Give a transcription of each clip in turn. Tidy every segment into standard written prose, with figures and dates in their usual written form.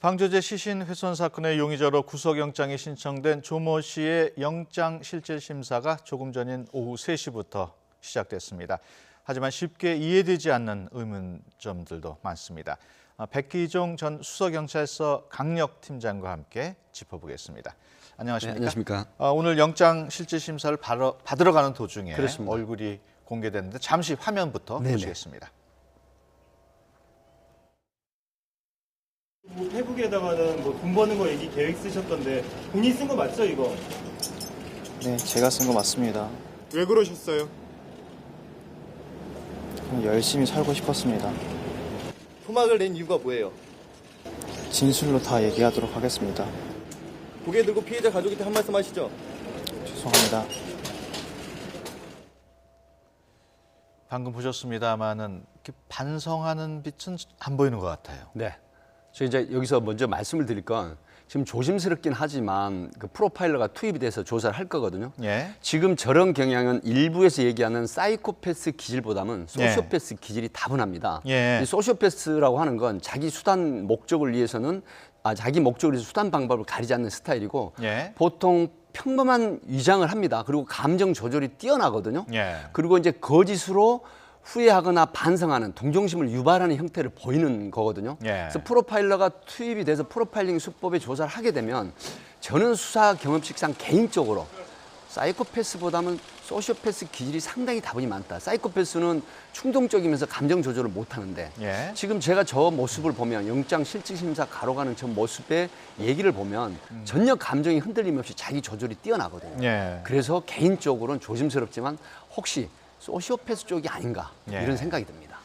방조제 시신 훼손 사건의 용의자로 구속영장이 신청된 조모 씨의 영장 실질심사가 조금 전인 오후 3시부터 시작됐습니다. 하지만 쉽게 이해되지 않는 의문점들도 많습니다. 백기종 전 수서경찰서 강력팀장과 함께 짚어보겠습니다. 안녕하십니까? 네, 안녕하십니까? 오늘 영장 실질심사를 받으러 가는 도중에 그렇습니다. 얼굴이 공개됐는데 잠시 화면부터 네네. 보시겠습니다. 페북에다가는 돈 버는 거 얘기 계획 쓰셨던데 본인 쓴 거 맞죠 이거? 네, 제가 쓴 거 맞습니다. 왜 그러셨어요? 그냥 열심히 살고 싶었습니다. 토막을 낸 이유가 뭐예요? 진술로 다 얘기하도록 하겠습니다. 고개 들고 피해자 가족한테 한 말씀 하시죠. 죄송합니다. 방금 보셨습니다마는 반성하는 빛은 안 보이는 것 같아요. 네. 저 이제 여기서 먼저 말씀을 드릴 건 지금 조심스럽긴 하지만 그 프로파일러가 투입이 돼서 조사를 할 거거든요. 예. 지금 저런 경향은 일부에서 얘기하는 사이코패스 기질보다는 소시오패스 기질이 다분합니다. 예. 이 소시오패스라고 하는 건 자기 수단 목적을 위해서는 자기 목적을 위해서 수단 방법을 가리지 않는 스타일이고 예. 보통 평범한 위장을 합니다. 그리고 감정 조절이 뛰어나거든요. 예. 그리고 이제 거짓으로 후회하거나 반성하는 동정심을 유발하는 형태를 보이는 거거든요. 예. 그래서 프로파일러가 투입이 돼서 프로파일링 수법의 조사를 하게 되면 저는 수사 경험칙상 개인적으로 사이코패스보다는 소시오패스 기질이 상당히 다분히 많다. 사이코패스는 충동적이면서 감정 조절을 못하는데 예. 지금 제가 저 모습을 보면 영장 실질심사 가러 가는 저 모습의 얘기를 보면 전혀 감정이 흔들림 없이 자기 조절이 뛰어나거든요. 예. 그래서 개인적으로는 조심스럽지만 혹시 소시오패스 쪽이 아닌가 예. 이런 생각이 듭니다.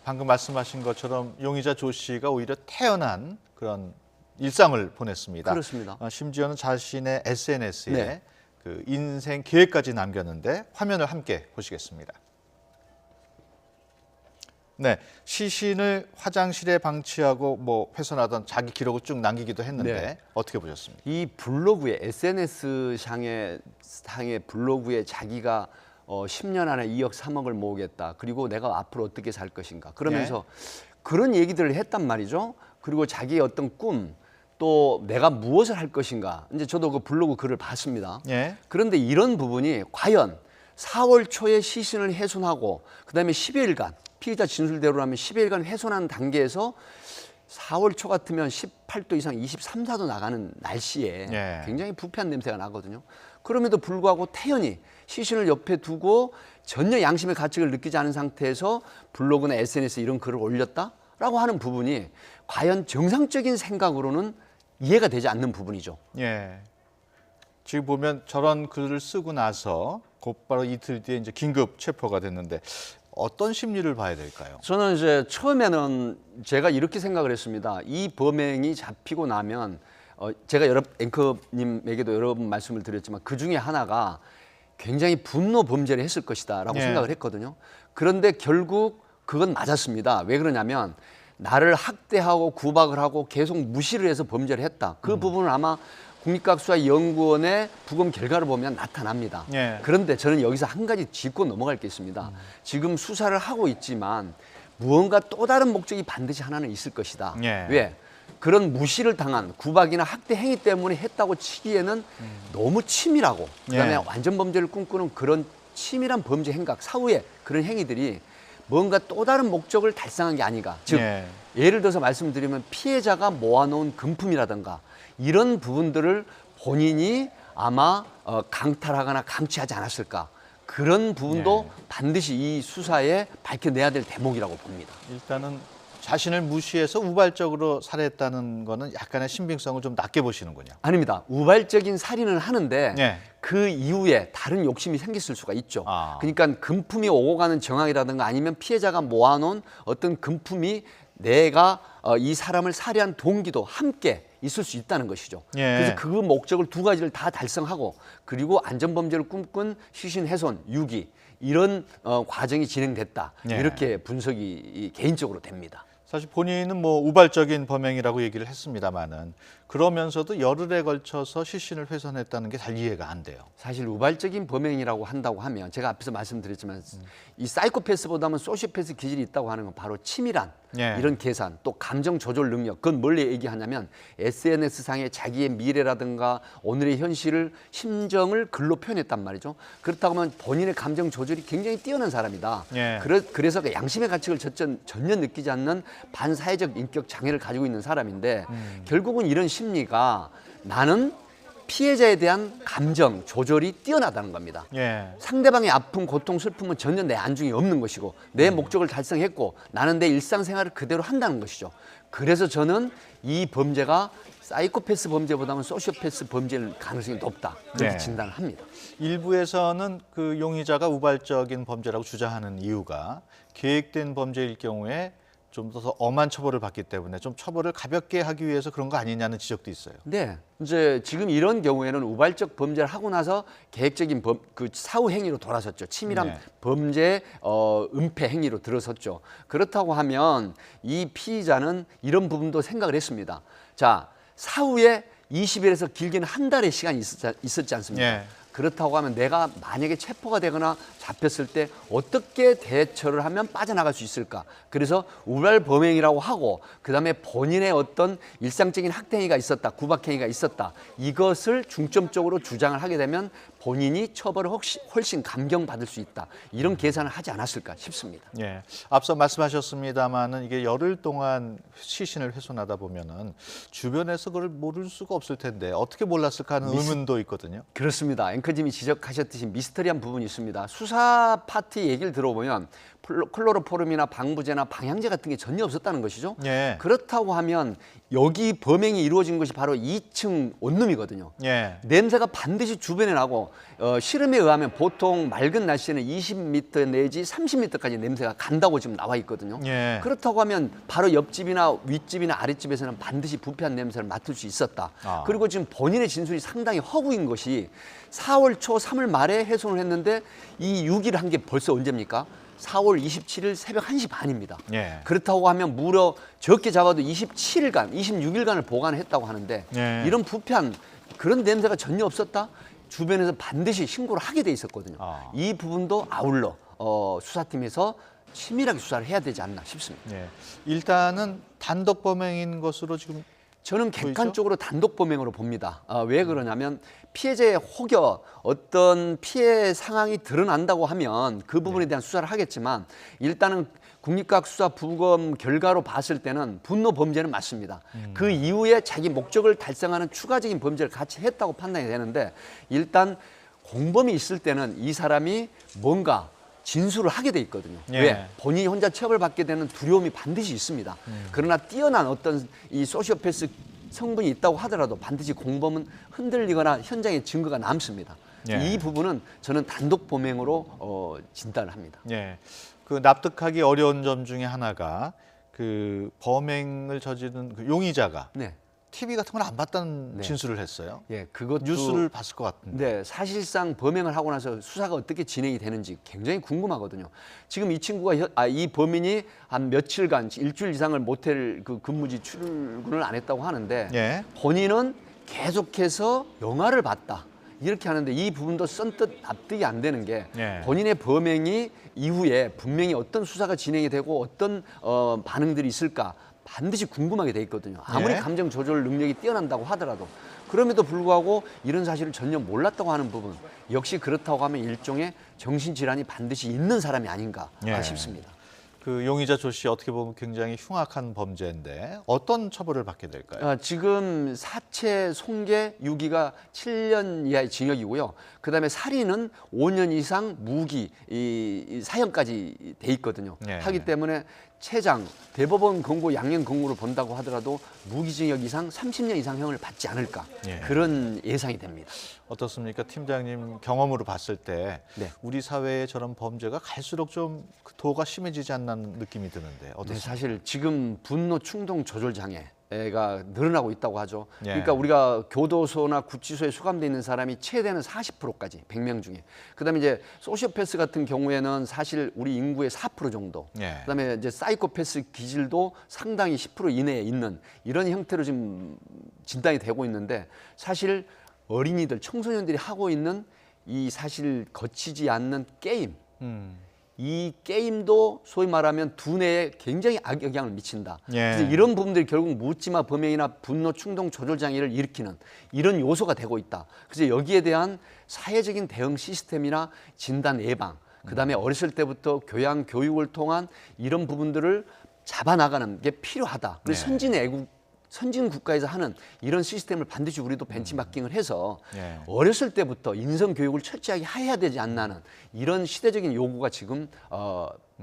방금 말씀하신 것처럼 용의자 조 씨가 오히려 태연한 그런 일상을 보냈습니다. 그렇습니다. 심지어는 자신의 SNS에 네. 그 인생 계획까지 남겼는데 화면을 함께 보시겠습니다. 네, 시신을 화장실에 방치하고 훼손하던 자기 기록을 쭉 남기기도 했는데 네. 어떻게 보셨습니까? 이 블로그에 SNS 상의 블로그에 자기가 10년 안에 2억 3억을 모으겠다. 그리고 내가 앞으로 어떻게 살 것인가. 그러면서 그런 얘기들을 했단 말이죠. 그리고 자기의 어떤 꿈, 또 내가 무엇을 할 것인가. 이제 저도 그 블로그 글을 봤습니다. 예. 그런데 이런 부분이 과연 4월 초에 시신을 훼손하고 그다음에 10여일간 피의자 진술대로라면 10여일간 훼손한 단계에서 4월 초 같으면 18도 이상 23, 4도 나가는 날씨에 예. 굉장히 부패한 냄새가 나거든요. 그럼에도 불구하고 태연히 시신을 옆에 두고 전혀 양심의 가책을 느끼지 않은 상태에서 블로그나 SNS에 이런 글을 올렸다라고 하는 부분이 과연 정상적인 생각으로는 이해가 되지 않는 부분이죠. 예. 지금 보면 저런 글을 쓰고 나서 곧바로 이틀 뒤에 이제 긴급 체포가 됐는데 어떤 심리를 봐야 될까요? 저는 이제 처음에는 제가 이렇게 생각을 했습니다. 이 범행이 잡히고 나면 제가 여러 앵커님에게도 여러 번 말씀을 드렸지만 그 중에 하나가 굉장히 분노 범죄를 했을 것이다라고 예. 생각을 했거든요. 그런데 결국 그건 맞았습니다. 왜 그러냐면 나를 학대하고 구박을 하고 계속 무시를 해서 범죄를 했다. 그 부분은 아마 국립과학수사연구원의 부검 결과를 보면 나타납니다. 예. 그런데 저는 여기서 한 가지 짚고 넘어갈 게 있습니다. 지금 수사를 하고 있지만 무언가 또 다른 목적이 반드시 하나는 있을 것이다. 예. 왜? 그런 무시를 당한 구박이나 학대 행위 때문에 했다고 치기에는 너무 치밀하고 그다음에 예. 완전 범죄를 꿈꾸는 그런 치밀한 범죄 행각 사후에 그런 행위들이 뭔가 또 다른 목적을 달성한 게 아닌가. 즉 예. 예를 들어서 말씀드리면 피해자가 모아놓은 금품이라든가 이런 부분들을 본인이 아마 강탈하거나 강취하지 않았을까. 그런 부분도 반드시 이 수사에 밝혀내야 될 대목이라고 봅니다. 일단은 자신을 무시해서 우발적으로 살해했다는 거는 약간의 신빙성을 좀 낮게 보시는군요. 아닙니다. 우발적인 살인을 하는데 네. 그 이후에 다른 욕심이 생겼을 수가 있죠. 아. 그러니까 금품이 오고 가는 정황이라든가 아니면 피해자가 모아놓은 어떤 금품이 내가 이 사람을 살해한 동기도 함께 있을 수 있다는 것이죠. 예. 그래서 그 목적을 두 가지를 다 달성하고 그리고 안전범죄를 꿈꾼 시신 훼손, 유기 이런 과정이 진행됐다. 예. 이렇게 분석이 개인적으로 됩니다. 사실 본인은 우발적인 범행이라고 얘기를 했습니다마는 그러면서도 열흘에 걸쳐서 시신을 훼손했다는 게 잘 이해가 안 돼요. 사실 우발적인 범행이라고 한다고 하면 제가 앞에서 말씀드렸지만 이 사이코패스보다는 소시오패스 기질이 있다고 하는 건 바로 치밀한 예. 이런 계산, 또 감정 조절 능력, 그건 뭘 얘기하냐면 SNS상의 자기의 미래라든가 오늘의 현실을, 심정을 글로 표현했단 말이죠. 그렇다고 하면 본인의 감정 조절이 굉장히 뛰어난 사람이다. 예. 그래서 그 양심의 가책을 전혀 느끼지 않는 반사회적 인격 장애를 가지고 있는 사람인데 결국은 이런 심리가 나는 피해자에 대한 감정 조절이 뛰어나다는 겁니다. 예. 상대방의 아픔, 고통, 슬픔은 전혀 내 안중에 없는 것이고 내 목적을 달성했고 나는 내 일상생활을 그대로 한다는 것이죠. 그래서 저는 이 범죄가 사이코패스 범죄보다는 소시오패스 범죄일 가능성이 높다. 그렇게 네. 진단을 합니다. 일부에서는 그 용의자가 우발적인 범죄라고 주장하는 이유가 계획된 범죄일 경우에 좀 더 엄한 처벌을 받기 때문에 좀 처벌을 가볍게 하기 위해서 그런 거 아니냐는 지적도 있어요. 네, 이제 지금 이런 경우에는 우발적 범죄를 하고 나서 계획적인 그 사후 행위로 돌아섰죠. 치밀한 네. 범죄 은폐 행위로 들어섰죠. 그렇다고 하면 이 피의자는 이런 부분도 생각을 했습니다. 자, 사후에 20일에서 길게는 한 달의 시간이 있었지 않습니까? 예. 그렇다고 하면 내가 만약에 체포가 되거나 잡혔을 때 어떻게 대처를 하면 빠져나갈 수 있을까? 그래서 우발 범행이라고 하고 그다음에 본인의 어떤 일상적인 학대행위가 있었다, 구박행위가 있었다. 이것을 중점적으로 주장을 하게 되면 본인이 처벌을 훨씬 감경받을 수 있다. 이런 계산을 하지 않았을까 싶습니다. 예. 앞서 말씀하셨습니다마는 이게 열흘 동안 시신을 훼손하다 보면은 주변에서 그걸 모를 수가 없을 텐데 어떻게 몰랐을까 하는 의문도 있거든요. 그렇습니다. 앵커님이 지적하셨듯이 미스터리한 부분이 있습니다. 수사 파티 얘기를 들어보면 클로로포름이나 방부제나 방향제 같은 게 전혀 없었다는 것이죠. 예. 그렇다고 하면 여기 범행이 이루어진 것이 바로 2층 원룸이거든요. 예. 냄새가 반드시 주변에 나고 실험에 의하면 보통 맑은 날씨에는 20m 내지 30m까지 냄새가 간다고 지금 나와 있거든요. 예. 그렇다고 하면 바로 옆집이나 윗집이나 아랫집에서는 반드시 부패한 냄새를 맡을 수 있었다. 아. 그리고 지금 본인의 진술이 상당히 허구인 것이 4월 초 3월 말에 훼손을 했는데 이 6일 한 게 벌써 언제입니까? 4월 27일 새벽 1시 반입니다. 예. 그렇다고 하면 무려 적게 잡아도 27일간, 26일간을 보관했다고 하는데 예. 이런 부패한 그런 냄새가 전혀 없었다? 주변에서 반드시 신고를 하게 돼 있었거든요. 아. 이 부분도 아울러 수사팀에서 치밀하게 수사를 해야 되지 않나 싶습니다. 예. 일단은 단독 범행인 것으로 지금 저는 객관적으로 단독 범행으로 봅니다. 왜 그러냐면 피해자의 혹여 어떤 피해 상황이 드러난다고 하면 그 부분에 대한 수사를 하겠지만 일단은 국립과학수사부검 결과로 봤을 때는 분노 범죄는 맞습니다. 그 이후에 자기 목적을 달성하는 추가적인 범죄를 같이 했다고 판단이 되는데 일단 공범이 있을 때는 이 사람이 뭔가 진술을 하게 돼 있거든요. 예. 왜? 본인이 혼자 처벌받게 되는 두려움이 반드시 있습니다. 그러나 뛰어난 어떤 이 소시오패스 성분이 있다고 하더라도 반드시 공범은 흔들리거나 현장에 증거가 남습니다. 예. 이 부분은 저는 단독 범행으로 진단을 합니다. 예. 그 납득하기 어려운 점 중에 하나가 그 범행을 저지른 그 용의자가 네. TV 같은 걸 안 봤다는 네. 진술을 했어요. 예, 그것도 뉴스를 봤을 것 같은데. 네, 사실상 범행을 하고 나서 수사가 어떻게 진행이 되는지 굉장히 궁금하거든요. 지금 이 친구가 이 범인이 한 며칠간 일주일 이상을 모텔 그 근무지 출근을 안 했다고 하는데 예. 본인은 계속해서 영화를 봤다. 이렇게 하는데 이 부분도 선뜻 납득이 안 되는 게 예. 본인의 범행이 이후에 분명히 어떤 수사가 진행이 되고 어떤 반응들이 있을까 반드시 궁금하게 돼 있거든요. 아무리 예. 감정 조절 능력이 뛰어난다고 하더라도 그럼에도 불구하고 이런 사실을 전혀 몰랐다고 하는 부분 역시 그렇다고 하면 일종의 정신질환이 반드시 있는 사람이 아닌가 예. 싶습니다. 그 용의자 조 씨 어떻게 보면 굉장히 흉악한 범죄인데 어떤 처벌을 받게 될까요? 지금 사체 손괴 유기가 7년 이하의 징역이고요. 그다음에 살인은 5년 이상 무기 이 사형까지 돼 있거든요. 네. 하기 때문에 최장 대법원 권고 양형 권고를 본다고 하더라도 무기징역 이상 30년 이상형을 받지 않을까 예. 그런 예상이 됩니다. 어떻습니까? 팀장님 경험으로 봤을 때 네. 우리 사회에 저런 범죄가 갈수록 좀 도가 심해지지 않는 느낌이 드는데 네, 어떻습니까? 사실 지금 분노 충동 조절 장애가 늘어나고 있다고 하죠. 예. 그러니까 우리가 교도소나 구치소에 수감돼 있는 사람이 최대는 40%까지 100명 중에. 그다음에 이제 소시오패스 같은 경우에는 사실 우리 인구의 4% 정도. 예. 그다음에 이제 사이코패스 기질도 상당히 10% 이내에 있는 이런 형태로 지금 진단이 되고 있는데 사실 어린이들 청소년들이 하고 있는 이 사실 거치지 않는 게임 이 게임도 소위 말하면 두뇌에 굉장히 악영향을 미친다. 예. 그래서 이런 부분들이 결국 묻지마 범행이나 분노 충동 조절 장애를 일으키는 이런 요소가 되고 있다. 그래서 여기에 대한 사회적인 대응 시스템이나 진단 예방, 그다음에 어렸을 때부터 교양 교육을 통한 이런 부분들을 잡아나가는 게 필요하다. 그래서 선진 국가에서 하는 이런 시스템을 반드시 우리도 벤치마킹을 해서 예. 어렸을 때부터 인성 교육을 철저하게 해야 되지 않나는 이런 시대적인 요구가 지금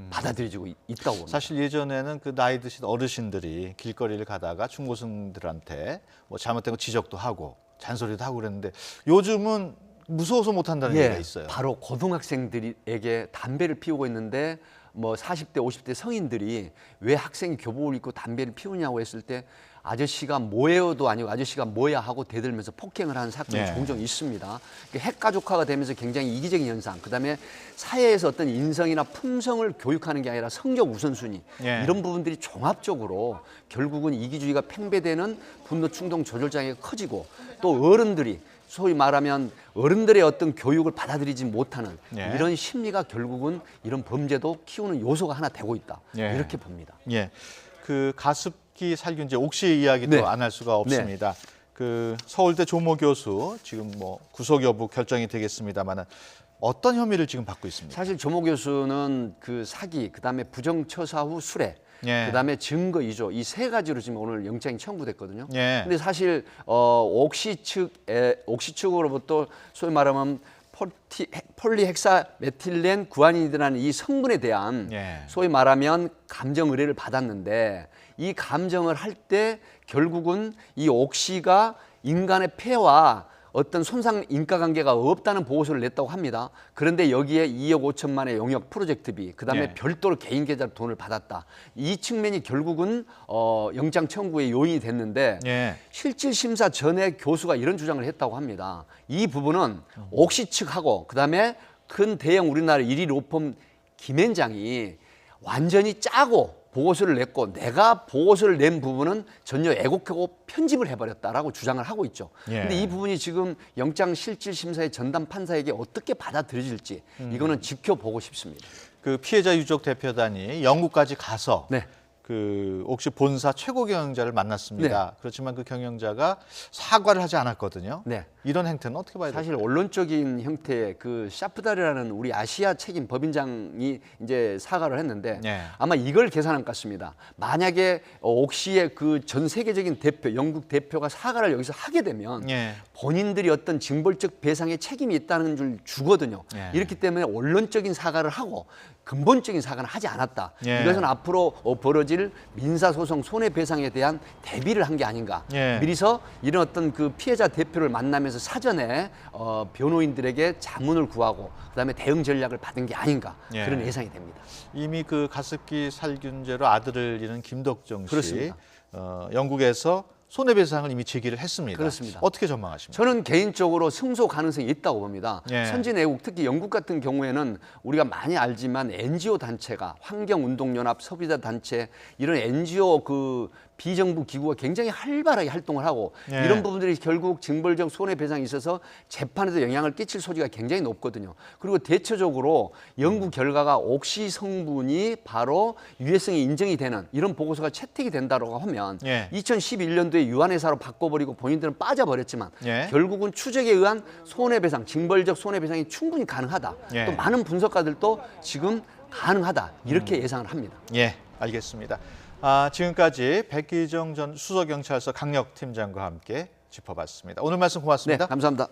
받아들여지고 있다고 봅니다. 사실 예전에는 그 나이 드신 어르신들이 길거리를 가다가 중고생들한테 뭐 잘못된 거 지적도 하고 잔소리도 하고 그랬는데 요즘은 무서워서 못 한다는 얘기가 있어요. 바로 고등학생들에게 담배를 피우고 있는데 뭐 40대, 50대 성인들이 왜 학생이 교복을 입고 담배를 피우냐고 했을 때 아저씨가 뭐예요도 아니고 아저씨가 뭐야 하고 대들면서 폭행을 하는 사건이 네. 종종 있습니다. 핵가족화가 되면서 굉장히 이기적인 현상, 그다음에 사회에서 어떤 인성이나 품성을 교육하는 게 아니라 성적 우선순위 네. 이런 부분들이 종합적으로 결국은 이기주의가 팽배되는 분노 충동 조절 장애가 커지고 또 어른들이 소위 말하면 어른들의 어떤 교육을 받아들이지 못하는 예. 이런 심리가 결국은 이런 범죄도 키우는 요소가 하나 되고 있다. 예. 이렇게 봅니다. 예, 그 가습기 살균제 옥시 이야기도 네. 안 할 수가 없습니다. 그 서울대 조모 교수 지금 뭐 구속 여부 결정이 되겠습니다만은 어떤 혐의를 지금 받고 있습니까? 사실 조모 교수는 그 사기, 그다음에 부정처사 후 수뢰, 예. 그다음에 증거 위조 이 세 가지로 지금 오늘 영장이 청구됐거든요. 예. 근데 사실 옥시 측으로부터 소위 말하면 폴리헥사메틸렌 구아닌이라는 이 성분에 대한 예. 소위 말하면 감정 의뢰를 받았는데 이 감정을 할 때 결국은 이 옥시가 인간의 폐와 어떤 손상 인과관계가 없다는 보고서를 냈다고 합니다. 그런데 여기에 2억 5천만의 용역 프로젝트비, 그다음에 예. 별도로 개인 계좌로 돈을 받았다. 이 측면이 결국은 영장 청구의 요인이 됐는데 예. 실질 심사 전에 교수가 이런 주장을 했다고 합니다. 이 부분은 옥시 측하고 그다음에 큰 대형 우리나라 1위 로펌 김앤장이 완전히 짜고 보고서를 냈고 내가 보고서를 낸 부분은 전혀 애곡하고 편집을 해버렸다라고 주장을 하고 있죠. 예. 근데 이 부분이 지금 영장 실질 심사의 전담 판사에게 어떻게 받아들여질지 이거는 지켜보고 싶습니다. 그 피해자 유족 대표단이 영국까지 가서 네. 그 옥시 본사 최고 경영자를 만났습니다. 그렇지만 그 경영자가 사과를 하지 않았거든요. 네. 이런 행태는 어떻게 봐야 사실 될까요? 언론적인 형태의 그 샤프다르라는 우리 아시아 책임 법인장이 이제 사과를 했는데 네. 아마 이걸 계산한 것 같습니다. 만약에 옥시의 그 전 세계적인 대표, 영국 대표가 사과를 여기서 하게 되면 예. 본인들이 어떤 징벌적 배상에 책임이 있다는 줄 주거든요. 예. 이렇기 때문에 원론적인 사과를 하고 근본적인 사과는 하지 않았다. 예. 이것은 앞으로 벌어질 민사소송 손해배상에 대한 대비를 한 게 아닌가. 예. 미리서 이런 어떤 그 피해자 대표를 만나면서 사전에 변호인들에게 자문을 구하고 그다음에 대응 전략을 받은 게 아닌가. 예. 그런 예상이 됩니다. 이미 그 가습기 살균제로 아들을 잃은 김덕정 씨 그렇습니다. 영국에서 손해배상을 이미 제기를 했습니다. 그렇습니다. 어떻게 전망하십니까? 저는 개인적으로 승소 가능성이 있다고 봅니다. 예. 선진외국 특히 영국 같은 경우에는 우리가 많이 알지만 NGO 단체가 환경운동연합, 소비자 단체 이런 NGO 그 비정부 기구가 굉장히 활발하게 활동을 하고 예. 이런 부분들이 결국 징벌적 손해배상이 있어서 재판에도 영향을 끼칠 소지가 굉장히 높거든요. 그리고 대체적으로 연구 결과가 옥시 성분이 바로 유해성이 인정이 되는 이런 보고서가 채택이 된다고 하면 예. 2011년도에 유한회사로 바꿔버리고 본인들은 빠져버렸지만 예. 결국은 추적에 의한 손해배상, 징벌적 손해배상이 충분히 가능하다. 예. 또 많은 분석가들도 지금 가능하다. 이렇게 예상을 합니다. 예, 알겠습니다. 지금까지 백기정 전 수서경찰서 강력팀장과 함께 짚어봤습니다. 오늘 말씀 네, 고맙습니다. 감사합니다.